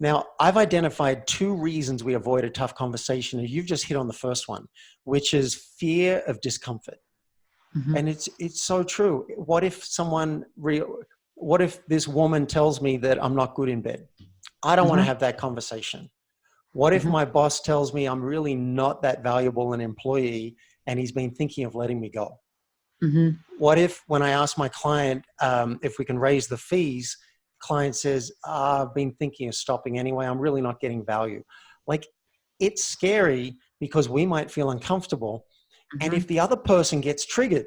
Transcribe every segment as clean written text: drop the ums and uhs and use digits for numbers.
Now, I've identified 2 reasons we avoid a tough conversation, and you've just hit on the first one, which is fear of discomfort. Mm-hmm. And it's so true. What if what if this woman tells me that I'm not good in bed? I don't want to Mm-hmm. have that conversation. What if Mm-hmm. my boss tells me I'm really not that valuable an employee and he's been thinking of letting me go? Mm-hmm. What if when I ask my client if we can raise the fees, client says, I've been thinking of stopping anyway. I'm really not getting value. Like, it's scary because we might feel uncomfortable. And Mm-hmm. if the other person gets triggered,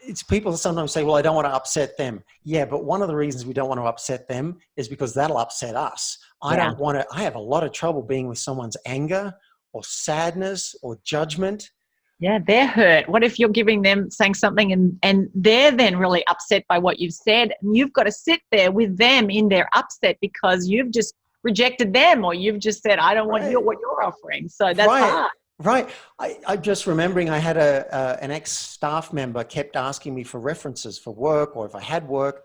it's people sometimes say, well, I don't want to upset them. Yeah, but one of the reasons we don't want to upset them is because that'll upset us. I Yeah. don't want to, I have a lot of trouble being with someone's anger or sadness or judgment. Yeah, they're hurt. What if you're giving them, saying something and they're then really upset by what you've said, and you've got to sit there with them in their upset because you've just rejected them, or you've just said, I don't want Right. what you're offering. So that's Right. hard. Right. I'm just remembering I had an ex-staff member kept asking me for references for work or if I had work.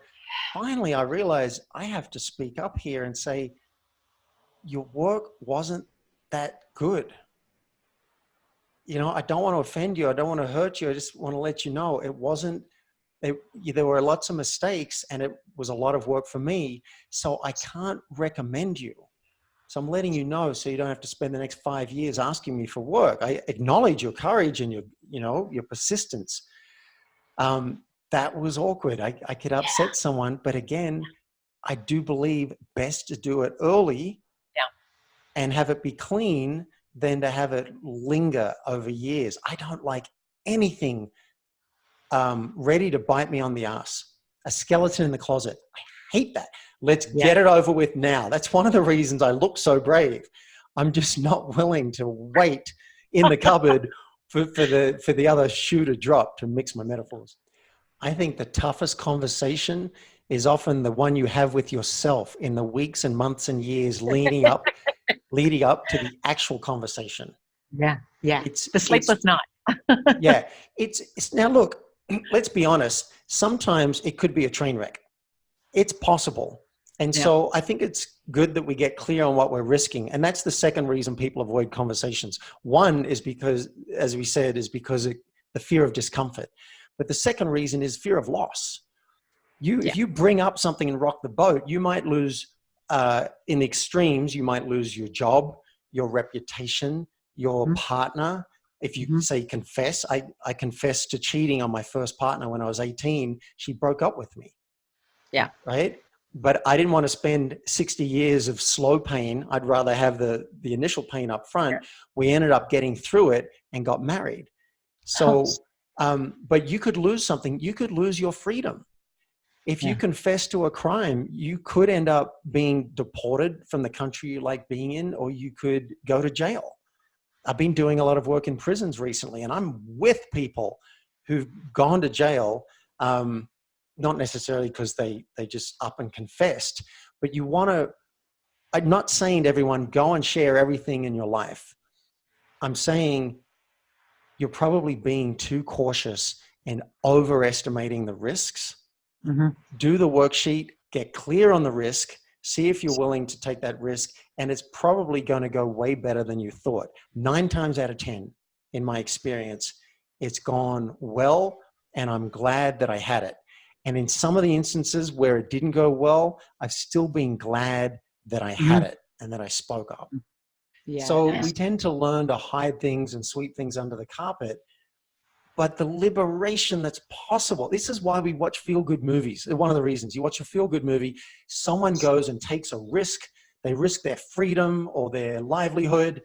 Finally, I realized I have to speak up here and say, your work wasn't that good. You know, I don't want to offend you. I don't want to hurt you. I just want to let you know it wasn't, there were lots of mistakes and it was a lot of work for me. So I can't recommend you. So I'm letting you know so you don't have to spend the next 5 years asking me for work. I acknowledge your courage and your persistence. That was awkward. I could upset someone, but again, I do believe best to do it early and have it be clean than to have it linger over years. I don't like anything ready to bite me on the ass. A skeleton in the closet. I hate that. Let's Yeah. get it over with now. That's one of the reasons I look so brave. I'm just not willing to wait in the cupboard for the other shoe to drop, to mix my metaphors. I think the toughest conversation is often the one you have with yourself in the weeks and months and years leading up to the actual conversation. Yeah. Yeah. It's The sleepless night. yeah, it's now look, let's be honest, sometimes it could be a train wreck. It's possible. And Yeah. so I think it's good that we get clear on what we're risking. And that's the second reason people avoid conversations. One is because, as we said, is because of the fear of discomfort. But the second reason is fear of loss. If you bring up something and rock the boat, you might lose, in extremes, you might lose your job, your reputation, your partner. If you Mm-hmm. say confess, I confessed to cheating on my first partner when I was 18. She broke up with me. Yeah. Right. But I didn't want to spend 60 years of slow pain. I'd rather have the initial pain up front. Yeah. We ended up getting through it and got married. So, but you could lose something. You could lose your freedom. If you confess to a crime, you could end up being deported from the country you like being in, or you could go to jail. I've been doing a lot of work in prisons recently, and I'm with people who've gone to jail, not necessarily because they just up and confessed, but you want to, I'm not saying to everyone, go and share everything in your life. I'm saying you're probably being too cautious and overestimating the risks. Mm-hmm. Do the worksheet, get clear on the risk, see if you're willing to take that risk, and it's probably going to go way better than you thought. 9 times out of 10, in my experience, it's gone well, and I'm glad that I had it. And in some of the instances where it didn't go well, I've still been glad that I had it and that I spoke up. Yeah. So we tend to learn to hide things and sweep things under the carpet. But the liberation that's possible, this is why we watch feel-good movies. One of the reasons you watch a feel-good movie, someone goes and takes a risk. They risk their freedom or their livelihood.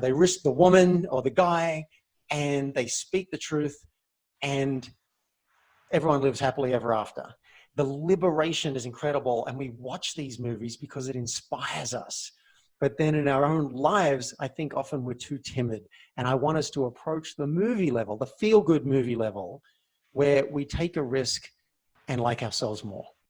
They risk the woman or the guy, and they speak the truth, and everyone lives happily ever after. The liberation is incredible, and we watch these movies because it inspires us. But then in our own lives, I think often we're too timid. And I want us to approach the movie level, the feel-good movie level, where we take a risk and like ourselves more.